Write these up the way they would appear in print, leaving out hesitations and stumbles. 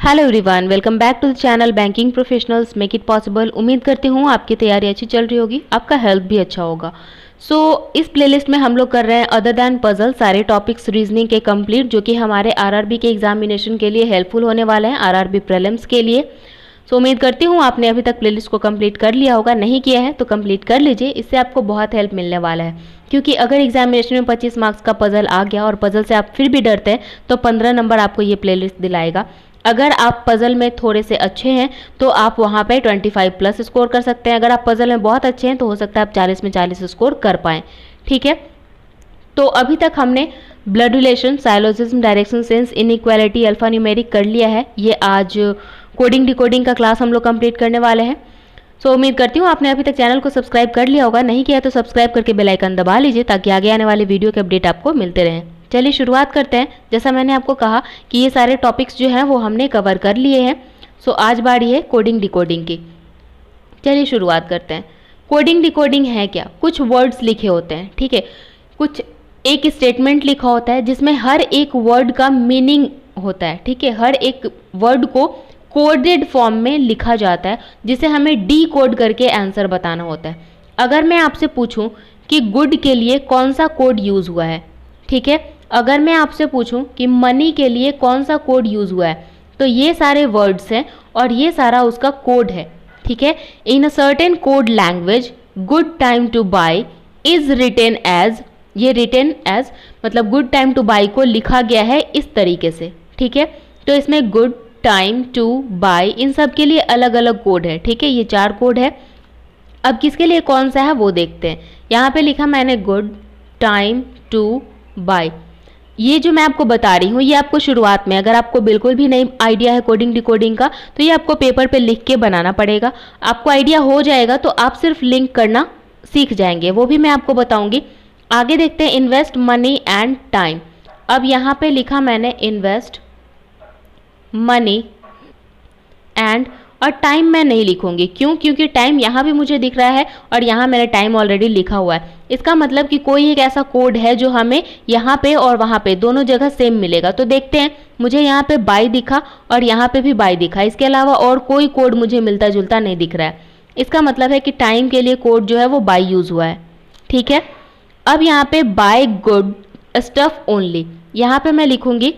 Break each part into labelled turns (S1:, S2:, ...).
S1: Hello everyone, welcome back to the channel banking professionals make it possible. उम्मीद करती हूँ आपकी तैयारी अच्छी चल रही होगी, आपका हेल्थ भी अच्छा होगा। इस प्लेलिस्ट में हम लोग कर रहे हैं अदर दैन पजल सारे टॉपिक्स रीजनिंग के कंप्लीट, जो कि हमारे आरआरबी के एग्जामिनेशन के लिए हेल्पफुल होने वाले हैं, आरआरबी प्रीलिम्स के लिए। उम्मीद करती हूँ आपने अभी तक प्लेलिस्ट को कंप्लीट कर लिया होगा, नहीं किया है तो कंप्लीट कर लीजिए, इससे आपको बहुत हेल्प मिलने वाला है। क्योंकि अगर एग्जामिनेशन में 25 मार्क्स का पजल आ गया और पजल से आप फिर भी डरते हैं तो 15 नंबर आपको ये प्लेलिस्ट दिलाएगा। अगर आप पजल में थोड़े से अच्छे हैं तो आप वहाँ पे 25 प्लस स्कोर कर सकते हैं। अगर आप पजल में बहुत अच्छे हैं तो हो सकता है आप 40 में 40 स्कोर कर पाएँ। ठीक है, तो अभी तक हमने blood relation, syllogism, direction sense, inequality, alphanumeric कर लिया है। ये आज कोडिंग डिकोडिंग का क्लास हम लोग कंप्लीट करने वाले हैं। उम्मीद करती हूँ आपने अभी तक चैनल को सब्सक्राइब कर लिया होगा, नहीं किया तो सब्सक्राइब करके बेल आइकन दबा लीजिए ताकि आगे आने वाले वीडियो के अपडेट आपको मिलते रहें। चलिए शुरुआत करते हैं। जैसा मैंने आपको कहा कि ये सारे टॉपिक्स जो हैं वो हमने कवर कर लिए हैं। आज बारी है कोडिंग डिकोडिंग की। चलिए शुरुआत करते हैं। कोडिंग डिकोडिंग है क्या? कुछ वर्ड्स लिखे होते हैं, ठीक है, कुछ एक स्टेटमेंट लिखा होता है जिसमें हर एक वर्ड का मीनिंग होता है। ठीक है, हर एक वर्ड को कोडेड फॉर्म में लिखा जाता है जिसे हमें डी कोड करके आंसर बताना होता है। अगर मैं आपसे पूछूं कि गुड के लिए कौन सा कोड यूज़ हुआ है, ठीक है, अगर मैं आपसे पूछूं कि मनी के लिए कौन सा कोड यूज़ हुआ है, तो ये सारे वर्ड्स हैं और ये सारा उसका कोड है। ठीक है, in a certain code language good time to buy is written as, ये रिटेन एज मतलब गुड टाइम टू बाय को लिखा गया है इस तरीके से। ठीक है, तो इसमें गुड टाइम टू बाय इन सब के लिए अलग अलग कोड है। ठीक है, ये 4 कोड है। अब किसके लिए कौन सा है वो देखते हैं। यहाँ पे लिखा मैंने गुड टाइम टू बाय। ये जो मैं आपको बता रही हूँ ये आपको शुरुआत में, अगर आपको बिल्कुल भी नहीं आइडिया है कोडिंग डिकोडिंग का, तो ये आपको पेपर पे लिख के बनाना पड़ेगा। आपको आइडिया हो जाएगा तो आप सिर्फ लिंक करना सीख जाएंगे, वो भी मैं आपको बताऊंगी। आगे देखते हैं इन्वेस्ट मनी एंड टाइम। अब यहाँ पे लिखा मैंने इन्वेस्ट मनी एंड, और टाइम मैं नहीं लिखूंगी। क्यों? क्योंकि टाइम यहाँ भी मुझे दिख रहा है और यहाँ मैंने टाइम ऑलरेडी लिखा हुआ है। इसका मतलब कि कोई एक ऐसा कोड है जो हमें यहाँ पे और वहाँ पे दोनों जगह सेम मिलेगा। तो देखते हैं, मुझे यहाँ पे बाय दिखा और यहाँ पे भी बाय दिखा, इसके अलावा और कोई कोड मुझे मिलता जुलता नहीं दिख रहा है। इसका मतलब है कि टाइम के लिए कोड जो है वो बाय यूज़ हुआ है। ठीक है, अब यहाँ पे बाय गुड स्टफ ओनली, यहाँ पे मैं लिखूंगी,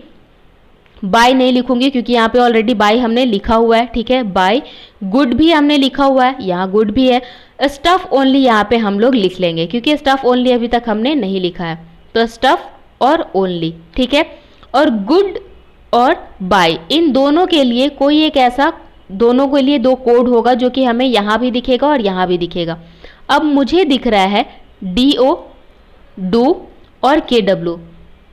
S1: बाय नहीं लिखूंगी क्योंकि यहाँ पे ऑलरेडी बाय हमने लिखा हुआ है। ठीक है, बाय गुड भी हमने लिखा हुआ है, यहाँ गुड भी है। स्टफ ओनली यहाँ पे हम लोग लिख लेंगे क्योंकि स्टफ ओनली अभी तक हमने नहीं लिखा है, तो स्टफ और ओनली। ठीक है, और गुड और बाय इन दोनों के लिए कोई एक ऐसा, दोनों के लिए 2 कोड होगा जो कि हमें यहाँ भी दिखेगा और यहाँ भी दिखेगा। अब मुझे दिख रहा है DO, डू और KW,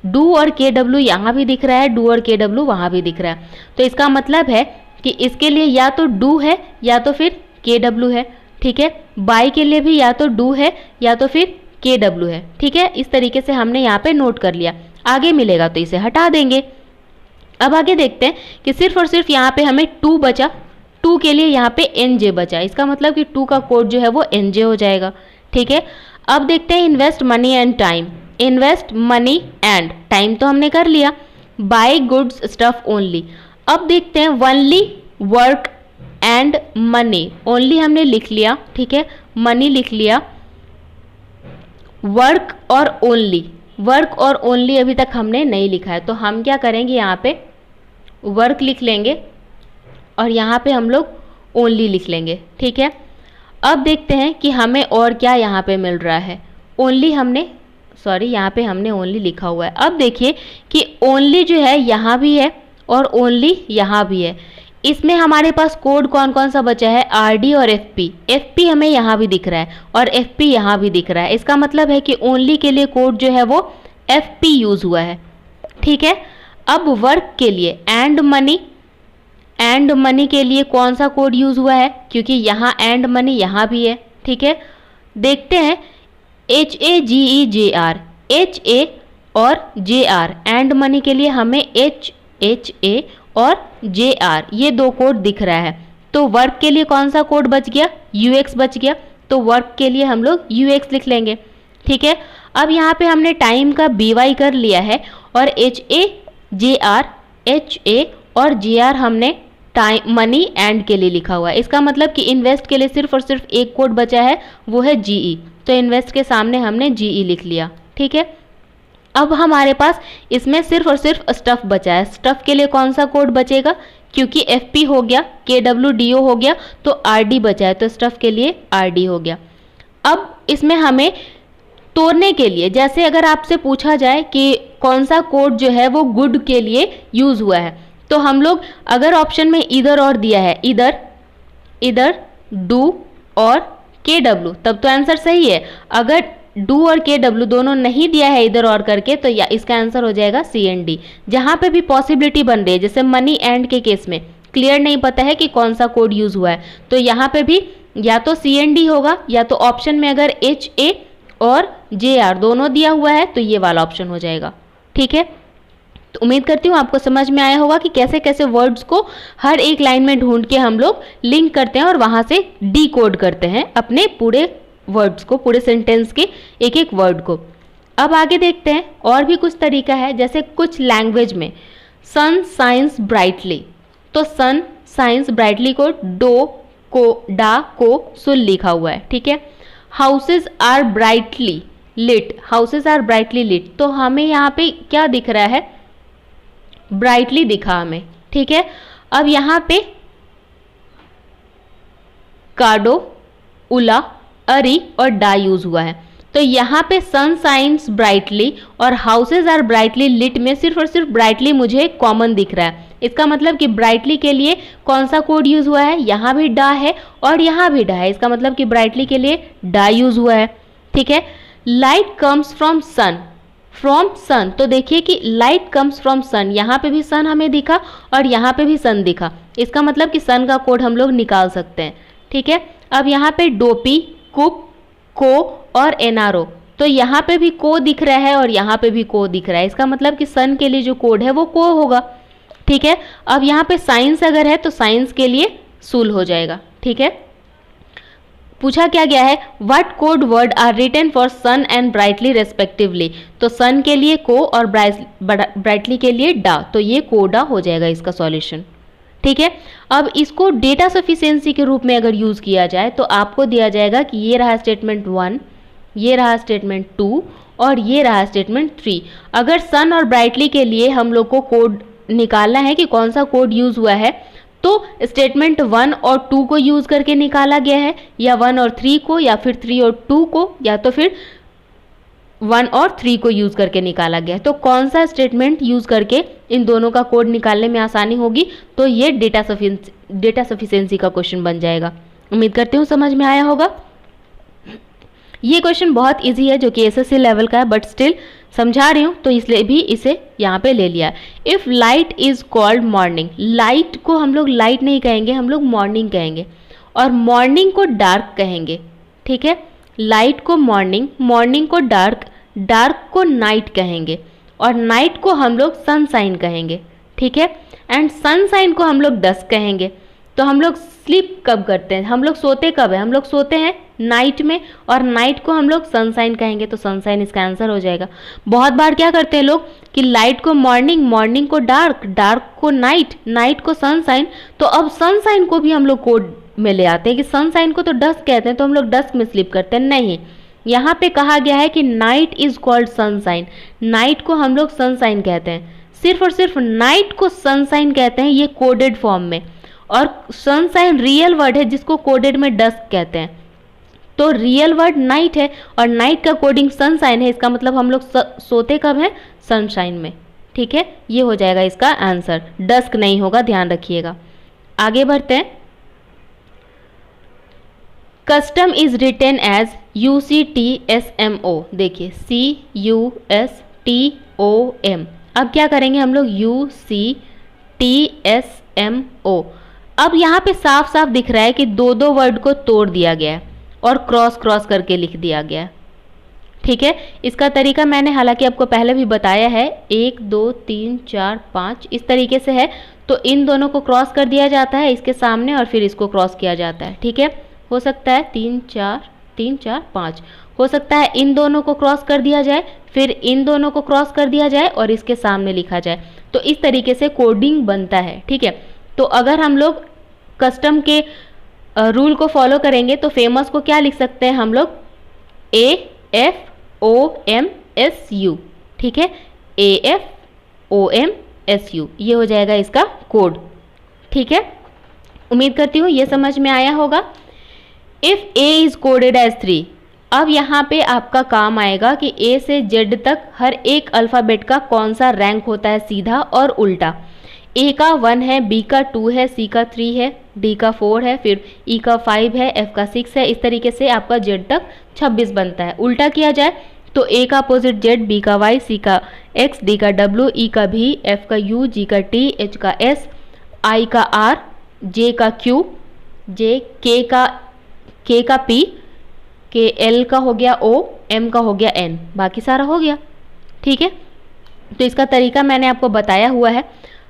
S1: डू और KW यहाँ भी दिख रहा है, डू और KW वहाँ भी दिख रहा है। तो इसका मतलब है कि इसके लिए या तो डू है या तो फिर KW है। ठीक है, बाय के लिए भी या तो डू है या तो फिर KW है। ठीक है, इस तरीके से हमने यहाँ पे नोट कर लिया। आगे मिलेगा तो इसे हटा देंगे। अब आगे देखते हैं कि सिर्फ और सिर्फ यहाँ पे हमें 2 बचा, 2 के लिए यहाँ पे NJ बचा। इसका मतलब कि 2 का कोड जो है वो NJ हो जाएगा। ठीक है, अब देखते हैं invest money and time. Invest money and time तो हमने कर लिया। बाय गुड्स स्टफ ओनली, अब देखते हैं only work and money. Only हमने लिख लिया, ठीक है, मनी लिख लिया, वर्क और ओनली, वर्क और ओनली अभी तक हमने नहीं लिखा है। तो हम क्या करेंगे, यहाँ पे वर्क लिख लेंगे और यहाँ पे हम लोग ओनली लिख लेंगे। ठीक है, अब देखते हैं कि हमें और क्या यहाँ पे मिल रहा है। ओनली हमने, सॉरी, यहाँ पे हमने ओनली लिखा हुआ है। अब देखिए कि ओनली जो है यहाँ भी है और ओनली यहाँ भी है। इसमें हमारे पास कोड कौन कौन सा बचा है? RD और FP। FP हमें यहाँ भी दिख रहा है और FP यहाँ भी दिख रहा है। इसका मतलब है कि ओनली के लिए कोड जो है वो FP यूज़ हुआ है। ठीक है, अब वर्क के लिए एंड मनी, एंड मनी के लिए कौन सा कोड यूज़ हुआ है? क्योंकि यहाँ एंड मनी यहाँ भी है। ठीक है, देखते हैं HAGEJR, HA और JR, एंड मनी के लिए हमें HA और JR ये 2 कोड दिख रहा है। तो वर्क के लिए कौन सा कोड बच गया? UX बच गया। तो वर्क के लिए हम लोग UX लिख लेंगे। ठीक है, अब यहाँ पे हमने टाइम का BY कर लिया है और HA JR HA और JR हमने टाइम मनी एंड के लिए लिखा हुआ है। इसका मतलब कि इन्वेस्ट के लिए सिर्फ और सिर्फ एक कोड बचा है, वो है जीई। तो इन्वेस्ट के सामने हमने जीई लिख लिया, ठीक है। अब हमारे पास इसमें सिर्फ और सिर्फ स्टफ बचा है। स्टफ के लिए कौन सा कोड बचेगा, क्योंकि एफपी हो गया, केडब्ल्यूडीओ हो गया, तो आरडी बचा है, तो स्टफ के लिए आरडी हो गया। अब इसमें हमें तोड़ने के लिए, जैसे अगर आपसे पूछा जाए कि कौन सा कोड जो है वो गुड के लिए यूज हुआ है, तो हम लोग अगर ऑप्शन में इधर और दिया है, इधर डू और के डब्ल्यू, तब तो आंसर सही है। अगर डू और के डब्ल्यू दोनों नहीं दिया है इधर और करके, तो या इसका आंसर हो जाएगा सी एन डी। जहां पे भी पॉसिबिलिटी बन रही है, जैसे मनी एंड के केस में क्लियर नहीं पता है कि कौन सा कोड यूज हुआ है, तो यहाँ पे भी या तो सी एन डी होगा, या तो ऑप्शन में अगर एच ए और जे आर दोनों दिया हुआ है तो ये वाला ऑप्शन हो जाएगा, ठीक है। तो उम्मीद करती हूँ आपको समझ में आया होगा कि कैसे कैसे वर्ड्स को हर एक लाइन में ढूंढ के हम लोग लिंक करते हैं और वहां से डी कोड करते हैं अपने पूरे वर्ड्स को, पूरे सेंटेंस के एक एक वर्ड को। अब आगे देखते हैं और भी कुछ तरीका है, जैसे कुछ लैंग्वेज में सन साइंस ब्राइटली, तो सन साइंस ब्राइटली को डो को डा को सुन लिखा हुआ है, ठीक है। Houses are brightly lit, houses are brightly lit, तो हमें यहाँ पे क्या दिख रहा है, ब्राइटली दिखा हमें, ठीक है। अब यहाँ पे काडो, उला, अरी और डा यूज हुआ है, तो यहाँ पे सन साइंस ब्राइटली और हाउसेज आर ब्राइटली लिट में सिर्फ और सिर्फ ब्राइटली मुझे कॉमन दिख रहा है। इसका मतलब कि ब्राइटली के लिए कौन सा कोड यूज हुआ है, यहाँ भी डा है और यहाँ भी डा है, इसका मतलब कि ब्राइटली के लिए डा यूज हुआ है, ठीक है। Light comes from sun, from sun, तो देखिए कि लाइट कम्स फ्रॉम सन, यहाँ पे भी सन हमें दिखा और यहाँ पे भी सन दिखा, इसका मतलब कि सन का कोड हम लोग निकाल सकते हैं, ठीक है। अब यहाँ पे डोपी, कुप, को और एनआरओ, तो यहाँ पे भी को दिख रहा है और यहाँ पे भी को दिख रहा है, इसका मतलब कि सन के लिए जो कोड है वो को होगा, ठीक है। अब यहाँ पे साइंस अगर है तो साइंस के लिए सूल हो जाएगा, ठीक है। पूछा क्या गया है, what code word are written for sun and brightly respectively, तो सन के लिए को और ब्राइटली के लिए डा, तो ये कोडा हो जाएगा इसका सॉल्यूशन, ठीक है। अब इसको डेटा सफिशिएंसी के रूप में अगर यूज किया जाए तो आपको दिया जाएगा कि ये रहा स्टेटमेंट 1, ये रहा स्टेटमेंट 2 और ये रहा स्टेटमेंट 3। अगर सन और ब्राइटली के लिए हम लोग को कोड निकालना है कि कौन सा कोड यूज हुआ है, तो स्टेटमेंट 1 और 2 को यूज करके निकाला गया है, या 1 और 3 को, या फिर 3 और 2 को, या तो फिर 1 और 3 को यूज करके निकाला गया है। तो कौन सा स्टेटमेंट यूज करके इन दोनों का कोड निकालने में आसानी होगी, तो ये डेटा सफिशिएंसी का क्वेश्चन बन जाएगा। उम्मीद करती हूँ समझ में आया होगा। ये क्वेश्चन बहुत इजी है, जो कि एसएससी लेवल का है, बट स्टिल समझा रही हूँ तो इसलिए भी इसे यहाँ पे ले लिया। If light is called morning, light को हम लोग लाइट नहीं कहेंगे, हम लोग मॉर्निंग कहेंगे, और मॉर्निंग को डार्क कहेंगे, ठीक है। लाइट को मॉर्निंग, मॉर्निंग को डार्क, डार्क को नाइट कहेंगे, और नाइट को हम लोग सनसाइन कहेंगे, ठीक है। एंड सनसाइन को हम लोग डस्क कहेंगे। तो हम लोग स्लीप कब करते हैं, हम लोग सोते कब है, हम लोग सोते हैं नाइट में, और नाइट को हम लोग सनसाइन कहेंगे, तो सनसाइन इसका आंसर हो जाएगा। बहुत बार क्या करते हैं लोग कि लाइट को मॉर्निंग, मॉर्निंग को डार्क, डार्क को नाइट, नाइट को सनसाइन, तो अब सनसाइन को भी हम लोग कोड में ले आते हैं कि सनसाइन को तो डस्क कहते हैं, तो हम लोग डस्क में स्लीप करते हैं। नहीं, यहाँ पे कहा गया है कि night is called sunshine, night को हम लोग सनसाइन कहते हैं, सिर्फ और सिर्फ नाइट को सनसाइन कहते हैं, ये कोडेड फॉर्म में, और सनसाइन रियल वर्ड है जिसको कोडेड में डस्क कहते हैं। तो रियल वर्ड नाइट है और नाइट का कोडिंग सनसाइन है, इसका मतलब हम लोग सोते कब हैं, सनशाइन में, ठीक है। ये हो जाएगा इसका आंसर, डस्क नहीं होगा, ध्यान रखिएगा। आगे बढ़ते हैं। Custom is written as UCTSMO, देखिए CUSTOM। अब क्या करेंगे हम लोग, UCTSMO। अब यहाँ पे साफ साफ दिख रहा है कि दो दो वर्ड को तोड़ दिया गया है और क्रॉस क्रॉस करके लिख दिया गया है, ठीक है। इसका तरीका मैंने हालांकि आपको पहले भी बताया है, 1 2 3 4 5 इस तरीके से है। तो इन दोनों को क्रॉस कर दिया जाता है इसके सामने और फिर इसको क्रॉस किया जाता है, ठीक है। हो सकता है 3 4 5, हो सकता है इन दोनों को क्रॉस कर दिया जाए, फिर इन दोनों को क्रॉस कर दिया जाए और इसके सामने लिखा जाए। तो इस तरीके से कोडिंग बनता है, ठीक है। तो अगर हम लोग कस्टम के रूल को फॉलो करेंगे तो फेमस को क्या लिख सकते हैं हम लोग, AFOMSU, ठीक है, AFOMSU, ये हो जाएगा इसका कोड, ठीक है। उम्मीद करती हूँ ये समझ में आया होगा। If A is coded as 3, अब यहाँ पे आपका काम आएगा कि A से Z तक हर एक अल्फ़ाबेट का कौन सा रैंक होता है, सीधा और उल्टा। A का 1 है, B का 2 है, C का 3 है, D का 4 है, फिर E का 5 है, F का 6 है। इस तरीके से आपका Z तक 26 बनता है। उल्टा किया जाए तो A का अपोजिट Z, B का Y, C का X, D का W, E का V, F का U, G का T, H का S, I का R, J का Q, K का P, L का हो गया O, M का हो गया N, बाकी सारा हो गया, ठीक है। तो इसका तरीका मैंने आपको बताया हुआ है।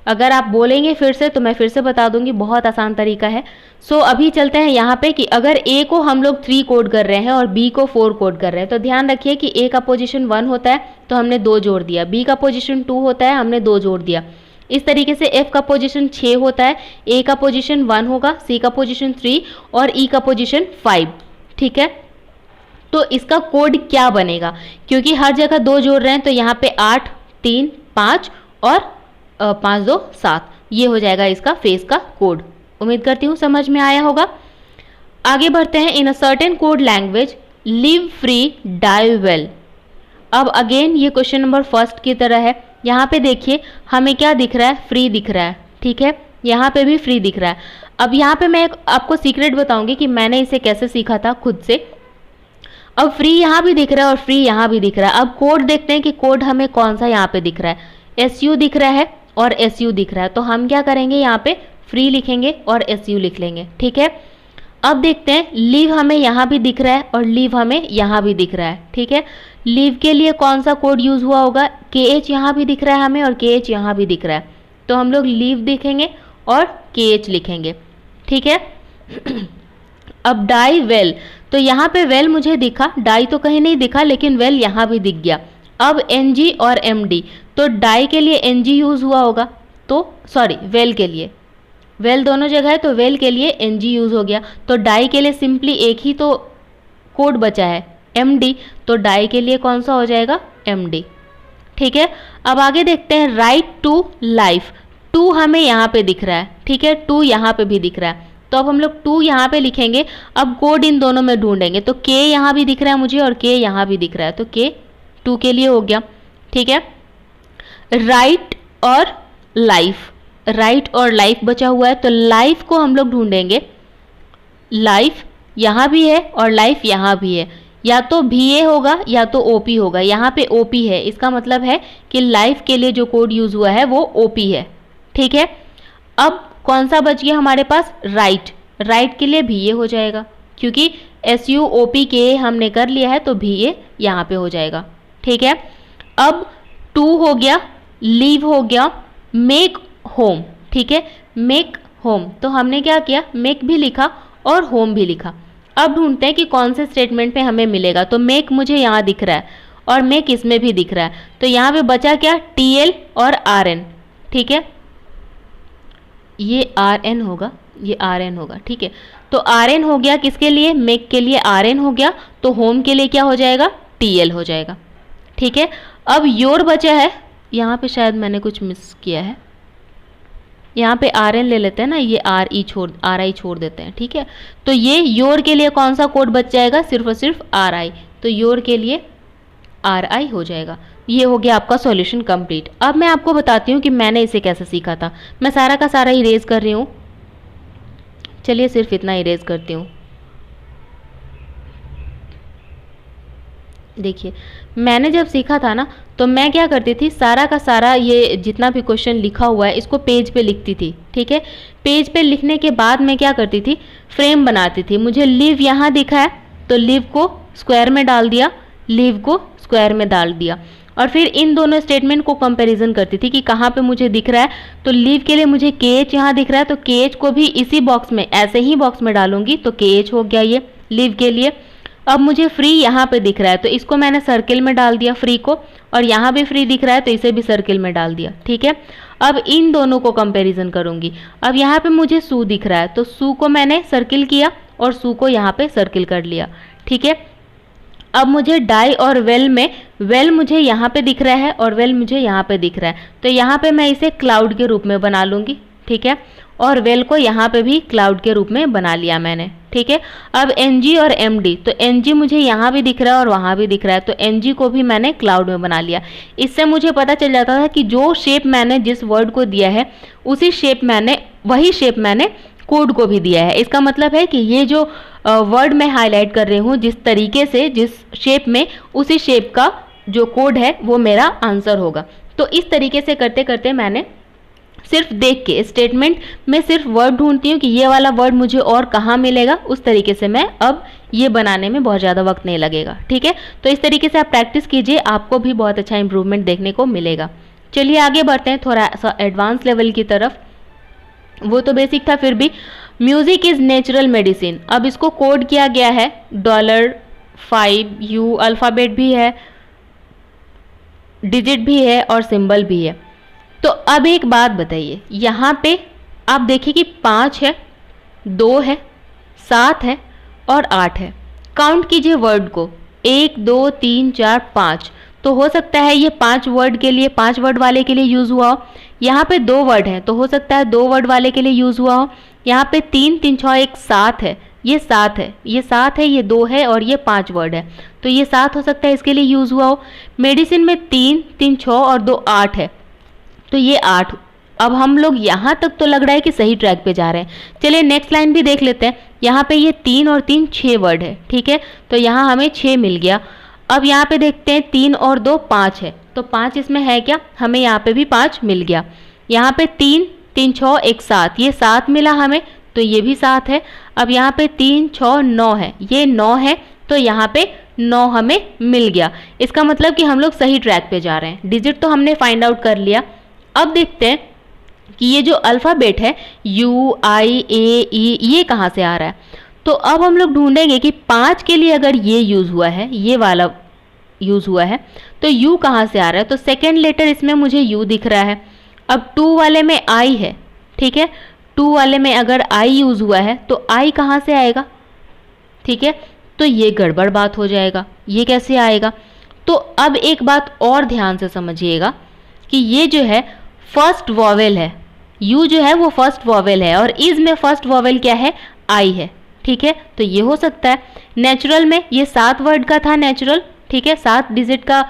S1: अगर आप बोलेंगे फिर से तो मैं फिर से बता दूंगी, बहुत आसान तरीका है। सो अभी चलते हैं यहाँ पे कि अगर A को हम लोग 3 कोड कर रहे हैं और B को 4 कोड कर रहे हैं, तो ध्यान रखिए कि A का पोजीशन 1 होता है तो हमने 2 जोड़ दिया, B का पोजीशन 2 होता है, हमने 2 जोड़ दिया। इस तरीके से F का पोजीशन 6 होता है, A का पोजीशन 1 होगा, C का पोजीशन 3 और E का पोजीशन 5, ठीक है। तो इसका कोड क्या बनेगा, क्योंकि हर जगह 2 जोड़ रहे हैं तो यहाँ पे 8, 3, 5 और 5, 2, 7, ये हो जाएगा इसका फेस का कोड। उम्मीद करती हूँ समझ में आया होगा। आगे बढ़ते हैं। In a certain code language live free die well. अब अगेन ये क्वेश्चन नंबर फर्स्ट की तरह है। यहाँ पे देखिए हमें क्या दिख रहा है, फ्री दिख रहा है, ठीक है, यहाँ पे भी फ्री दिख रहा है। अब यहाँ पे मैं आपको सीक्रेट बताऊंगी कि मैंने इसे कैसे सीखा था खुद से। अब फ्री यहाँ भी दिख रहा है और फ्री यहाँ भी दिख रहा है। अब कोड देखते हैं कि कोड हमें कौन सा यहाँ पे दिख रहा है। SU दिख रहा है और SU दिख रहा है, तो हम क्या करेंगे, यहाँ पे फ्री लिखेंगे और SU लिख लेंगे, ठीक है। अब देखते हैं लीव हमें यहाँ भी दिख रहा है और लीव हमें यहाँ भी दिख रहा है, ठीक है। लीव के लिए कौन सा कोड यूज हुआ होगा, KH यहाँ भी दिख रहा है हमें और KH यहाँ भी दिख रहा है, तो हम लोग लीव लिखेंगे और KH लिखेंगे, ठीक है। अब डाई वेल, तो यहाँ पे वेल मुझे दिखा, डाई तो कहीं नहीं दिखा, लेकिन वेल यहाँ भी दिख गया। अब NG और MD, तो डाई के लिए NG यूज हुआ होगा, तो सॉरी वेल के लिए, वेल दोनों जगह है तो वेल के लिए NG यूज हो गया। तो डाई के लिए सिंपली एक ही तो कोड बचा है MD, तो डाई के लिए कौन सा हो जाएगा, MD, ठीक है। अब आगे देखते हैं राइट टू लाइफ। 2 हमें यहाँ पे दिख रहा है, ठीक है, 2 यहाँ पे भी दिख रहा है, तो अब हम लोग 2 यहाँ पे लिखेंगे। अब कोड इन दोनों में ढूंढेंगे, तो K यहाँ भी दिख रहा है मुझे और K यहाँ भी दिख रहा है, तो K 2 के लिए हो गया, ठीक है। राइट और लाइफ, राइट और लाइफ बचा हुआ है, तो लाइफ को हम लोग ढूंढेंगे। लाइफ यहाँ भी है और लाइफ यहाँ भी है, या तो VA होगा या तो OP होगा। यहाँ पे OP है, इसका मतलब है कि लाइफ के लिए जो कोड यूज हुआ है वो OP है, ठीक है। अब कौन सा बच गया हमारे पास, राइट, राइट के लिए VA हो जाएगा, क्योंकि SU OP के हमने कर लिया है तो VA यहाँ पे हो जाएगा, ठीक है। अब 2 हो गया, लीव हो गया, मेक होम, ठीक है, मेक होम, तो हमने क्या किया, मेक भी लिखा और होम भी लिखा। अब ढूंढते हैं कि कौन से स्टेटमेंट पे हमें मिलेगा, तो मेक मुझे यहाँ दिख रहा है और मेक इसमें भी दिख रहा है, तो यहाँ पे बचा क्या, TL और RN, ठीक है, ये RN होगा, ये RN होगा, ठीक है। तो RN हो गया किसके लिए, मेक के लिए RN हो गया, तो होम के लिए क्या हो जाएगा, TL हो जाएगा, ठीक है। अब योर बचा है, यहाँ पे शायद मैंने कुछ मिस किया है, यहाँ पे RN ले लेते हैं ना, ये RI छोड़ देते हैं, ठीक है। तो ये योर के लिए कौन सा कोड बच जाएगा, सिर्फ और सिर्फ RI, तो योर के लिए RI हो जाएगा। ये हो गया आपका सॉल्यूशन कंप्लीट। अब मैं आपको बताती हूँ कि मैंने इसे कैसे सीखा था। मैं सारा का सारा इरेज कर रही हूँ, चलिए सिर्फ इतना इरेज करती हूँ। देखिए मैंने जब सीखा था ना, तो मैं क्या करती थी, सारा का सारा ये जितना भी क्वेश्चन लिखा हुआ है इसको पेज पे लिखती थी, ठीक है। पेज पे लिखने के बाद मैं क्या करती थी, फ्रेम बनाती थी। मुझे लिव यहाँ दिखा है तो लिव को स्क्वायर में डाल दिया, लिव को स्क्वायर में डाल दिया, और फिर इन दोनों स्टेटमेंट को कंपैरिजन करती थी कि कहाँ पे मुझे दिख रहा है। तो लिव के लिए मुझे KH यहाँ दिख रहा है, तो KH को भी इसी बॉक्स में, ऐसे ही बॉक्स में डालूंगी, तो KH हो गया ये लिव के लिए। अब मुझे फ्री यहाँ पे दिख रहा है, तो इसको मैंने सर्किल में डाल दिया फ्री को, और यहाँ भी फ्री दिख रहा है तो इसे भी सर्किल में डाल दिया, ठीक है। अब इन दोनों को कंपैरिजन करूंगी। अब यहाँ पे मुझे सू दिख रहा है, तो सू को मैंने सर्किल किया और सू को यहाँ पे सर्किल कर लिया, ठीक है। अब मुझे डाई और वेल में, वेल मुझे यहाँ पे दिख रहा है और वेल मुझे यहाँ पे दिख रहा है, तो यहाँ पे मैं इसे क्लाउड के रूप में बना लूँगी, ठीक है। और वेल को यहाँ पे भी क्लाउड के रूप में बना लिया मैंने, ठीक है। अब NG और MD, तो NG मुझे यहाँ भी दिख रहा है और वहाँ भी दिख रहा है, तो NG को भी मैंने क्लाउड में बना लिया। इससे मुझे पता चल जाता था कि जो शेप मैंने जिस वर्ड को दिया है उसी शेप मैंने, वही शेप मैंने कोड को भी दिया है। इसका मतलब है कि ये जो वर्ड मैं हाईलाइट कर रही हूँ, जिस तरीके से, जिस शेप में, उसी शेप का जो कोड है वो मेरा आंसर होगा। तो इस तरीके से करते करते मैंने सिर्फ देख के स्टेटमेंट में सिर्फ वर्ड ढूंढती हूँ कि ये वाला वर्ड मुझे और कहाँ मिलेगा, उस तरीके से मैं अब ये बनाने में बहुत ज़्यादा वक्त नहीं लगेगा, ठीक है। तो इस तरीके से आप प्रैक्टिस कीजिए, आपको भी बहुत अच्छा इंप्रूवमेंट देखने को मिलेगा। चलिए आगे बढ़ते हैं थोड़ा सा एडवांस लेवल की तरफ। वो तो बेसिक था, फिर भी म्यूजिक इज नेचुरल मेडिसिन। अब इसको कोड किया गया है $5, अल्फ़ाबेट भी है, डिजिट भी है और सिंबल भी है। तो अब एक बात बताइए, यहाँ पे आप देखिए कि 5 है, 2 है, 7 है और 8 है। काउंट कीजिए वर्ड को, 1 2 3 4 5। तो हो सकता है ये 5 वर्ड के लिए, 5 वर्ड वाले के लिए यूज़ हुआ हो। यहाँ पे 2 वर्ड हैं तो हो सकता है 2 वर्ड वाले के लिए यूज़ हुआ हो। यहाँ पे 3 3 6 1 7 है, ये 7 है, ये 7 है, ये 2 है और ये 5 वर्ड है, तो ये 7 हो सकता है इसके लिए यूज़ हुआ हो। मेडिसिन में 3 3 6 और 2 8 है, तो ये 8। अब हम लोग यहाँ तक तो लग रहा है कि सही ट्रैक पे जा रहे हैं। चलिए नेक्स्ट लाइन भी देख लेते हैं। यहाँ पे ये 3 और 3 6 वर्ड है, ठीक है, तो यहाँ हमें 6 मिल गया। अब यहाँ पे देखते हैं 3 और 2 5 है, तो 5 इसमें है क्या, हमें यहाँ पे भी 5 मिल गया। यहाँ पे 3 3 6 1 7, ये 7 मिला हमें, तो ये भी 7 है। अब यहाँ पे 3 6 9 है, ये 9 है, तो यहाँ पे 9 हमें मिल गया। इसका मतलब कि हम लोग सही ट्रैक पे जा रहे हैं। डिजिट तो हमने फाइंड आउट कर लिया। अब देखते हैं कि ये जो अल्फ़ाबेट है UIAE, ये कहाँ से आ रहा है। तो अब हम लोग ढूंढेंगे कि 5 के लिए अगर ये यूज़ हुआ है, ये वाला यूज़ हुआ है, तो U कहाँ से आ रहा है। तो सेकेंड लेटर इसमें मुझे U दिख रहा है। अब 2 वाले में I है, ठीक है, 2 वाले में अगर I यूज़ हुआ है तो I कहाँ से आएगा, ठीक है, तो ये गड़बड़ बात हो जाएगा, ये कैसे आएगा। तो अब एक बात और ध्यान से समझिएगा कि ये जो है फर्स्ट वॉवेल है, U जो है वो फर्स्ट वॉवेल है और इज में फर्स्ट वॉवेल क्या है, I है, ठीक है। तो ये हो सकता है। नेचुरल में ये 7 वर्ड का था नेचुरल, ठीक है, 7 डिजिट का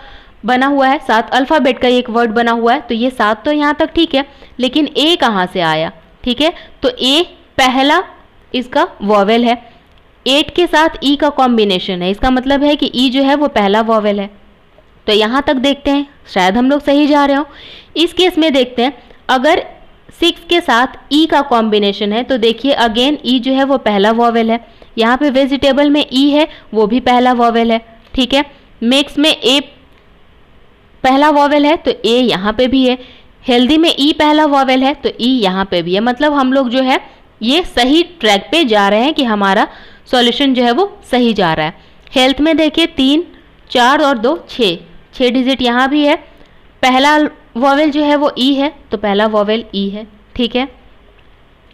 S1: बना हुआ है, 7 अल्फ़ाबेट का एक वर्ड बना हुआ है, तो ये 7 तो यहाँ तक ठीक है, लेकिन A कहाँ से आया, ठीक है, तो A पहला इसका वॉवेल है, 8 के साथ E का कॉम्बिनेशन है, इसका मतलब है कि E जो है वो पहला वॉवेल है। तो यहाँ तक देखते हैं, शायद हम लोग सही जा रहे हो। इस केस में देखते हैं, अगर 6 के साथ E का कॉम्बिनेशन है, तो देखिए अगेन E जो है वो पहला वॉवेल है। यहाँ पे वेजिटेबल में E है, वो भी पहला वॉवेल है, ठीक है। मिक्स में A पहला वॉवेल है, तो A यहाँ पे भी है। हेल्दी में E पहला वॉवेल है, तो E यहाँ पे भी है। मतलब हम लोग जो है ये सही ट्रैक पे जा रहे हैं कि हमारा सॉल्यूशन जो है वो सही जा रहा है। हेल्थ में देखिए 3 4 और 2 6 डिजिट यहाँ भी है। पहला वॉवेल जो है वो E है, तो पहला वॉवेल E है, ठीक है।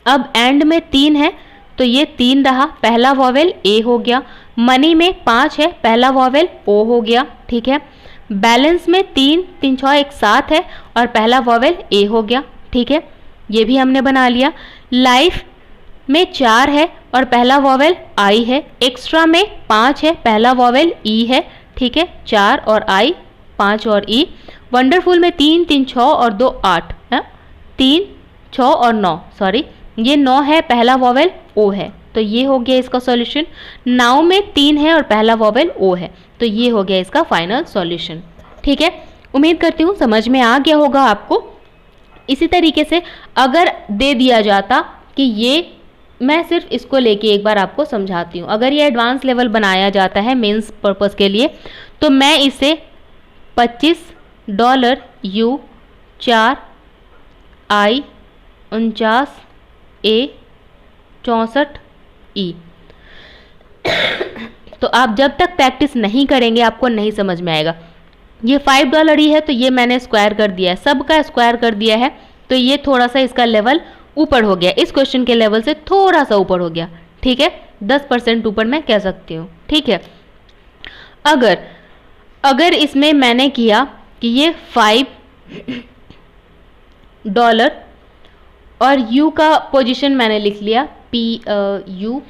S1: अब एंड में 3 है, तो ये 3 रहा, पहला वॉवेल A हो गया। मनी में 5 है, पहला वॉवेल O हो गया, ठीक है। बैलेंस में 3 3 6 1 7 है और पहला वॉवेल A हो गया, ठीक है, ये भी हमने बना लिया। लाइफ में 4 है और पहला वॉवेल I है। एक्स्ट्रा में 5 है, पहला वॉवेल E है, ठीक है, 4 और I, 5 और E। वंडरफुल में 3 3 6 और 2 8 है, 3 6 और 9, सॉरी ये 9 है, पहला वॉवेल O है, तो ये हो गया इसका सॉल्यूशन। नाउ में 3 है और पहला वॉवेल O है, तो ये हो गया इसका फाइनल सॉल्यूशन, ठीक है। उम्मीद करती हूँ समझ में आ गया होगा आपको। इसी तरीके से अगर दे दिया जाता कि ये, मैं सिर्फ इसको लेके एक बार आपको समझाती हूँ। अगर ये एडवांस लेवल बनाया जाता है मेंस पर्पस के लिए, तो मैं इसे $25 U 4 I 49 A 64 E। तो आप जब तक प्रैक्टिस नहीं करेंगे आपको नहीं समझ में आएगा। ये $5 E है, तो ये मैंने स्क्वायर कर दिया है, सबका स्क्वायर कर दिया है, तो तो ये थोड़ा सा इसका लेवल ऊपर हो गया, इस क्वेश्चन के लेवल से थोड़ा सा ऊपर हो गया, ठीक है, 10% ऊपर मैं कह सकती हूँ, ठीक है। अगर इसमें मैंने किया कि ये $5 और U का पोजीशन मैंने लिख लिया PU,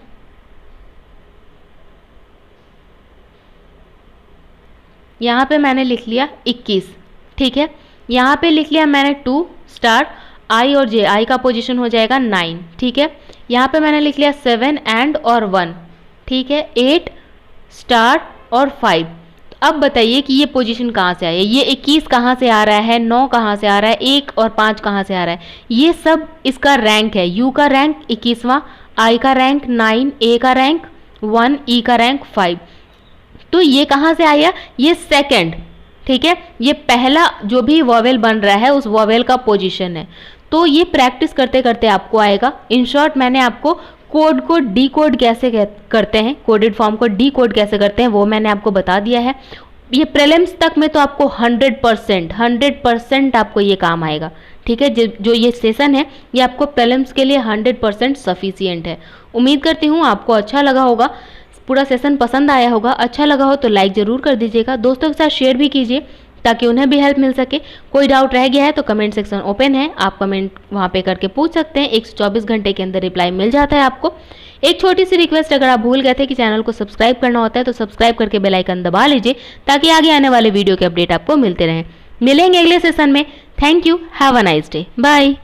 S1: यहाँ पे मैंने लिख लिया 21, ठीक है। यहाँ पे लिख लिया मैंने 2 स्टार, I और J, I का पोजीशन हो जाएगा 9, ठीक है। यहाँ पे मैंने लिख लिया 7 एंड और 1, ठीक है, 8 स्टार और 5। अब बताइए कि ये पोजीशन कहाँ से आई है, ये 21 कहाँ से आ रहा है, 9 कहाँ से आ रहा है, 1 और 5 कहाँ से आ रहा है, ये सब इसका रैंक है। U का रैंक 21वां, I का रैंक 9, A का रैंक 1, E का रैंक 5। तो ये कहाँ से आया, ये सेकंड, ठीक है, ये पहला जो भी वॉवेल बन रहा है उस वॉवेल का पोजीशन है। तो ये प्रैक्टिस करते करते आपको आएगा। इन शॉर्ट मैंने आपको कोड को डी कोड कैसे करते हैं, कोडेड फॉर्म को डी कोड कैसे करते हैं वो मैंने आपको बता दिया है। ये प्रीलिम्स तक में तो आपको 100% आपको ये काम आएगा, ठीक है। जो ये सेशन है ये आपको प्रीलिम्स के लिए 100% सफिशिएंट है। उम्मीद करती हूँ आपको अच्छा लगा होगा, पूरा सेशन पसंद आया होगा। अच्छा लगा हो तो लाइक ज़रूर कर दीजिएगा, दोस्तों के साथ शेयर भी कीजिए ताकि उन्हें भी हेल्प मिल सके। कोई डाउट रह गया है तो कमेंट सेक्शन ओपन है, आप कमेंट वहाँ पे करके पूछ सकते हैं। 124 घंटे के अंदर रिप्लाई मिल जाता है आपको। एक छोटी सी रिक्वेस्ट, अगर आप भूल गए थे कि चैनल को सब्सक्राइब करना होता है तो सब्सक्राइब करके बेल आइकन दबा लीजिए ताकि आगे आने वाले वीडियो के अपडेट आपको मिलते रहें। मिलेंगे अगले सेशन में। Thank you, have a nice day, bye.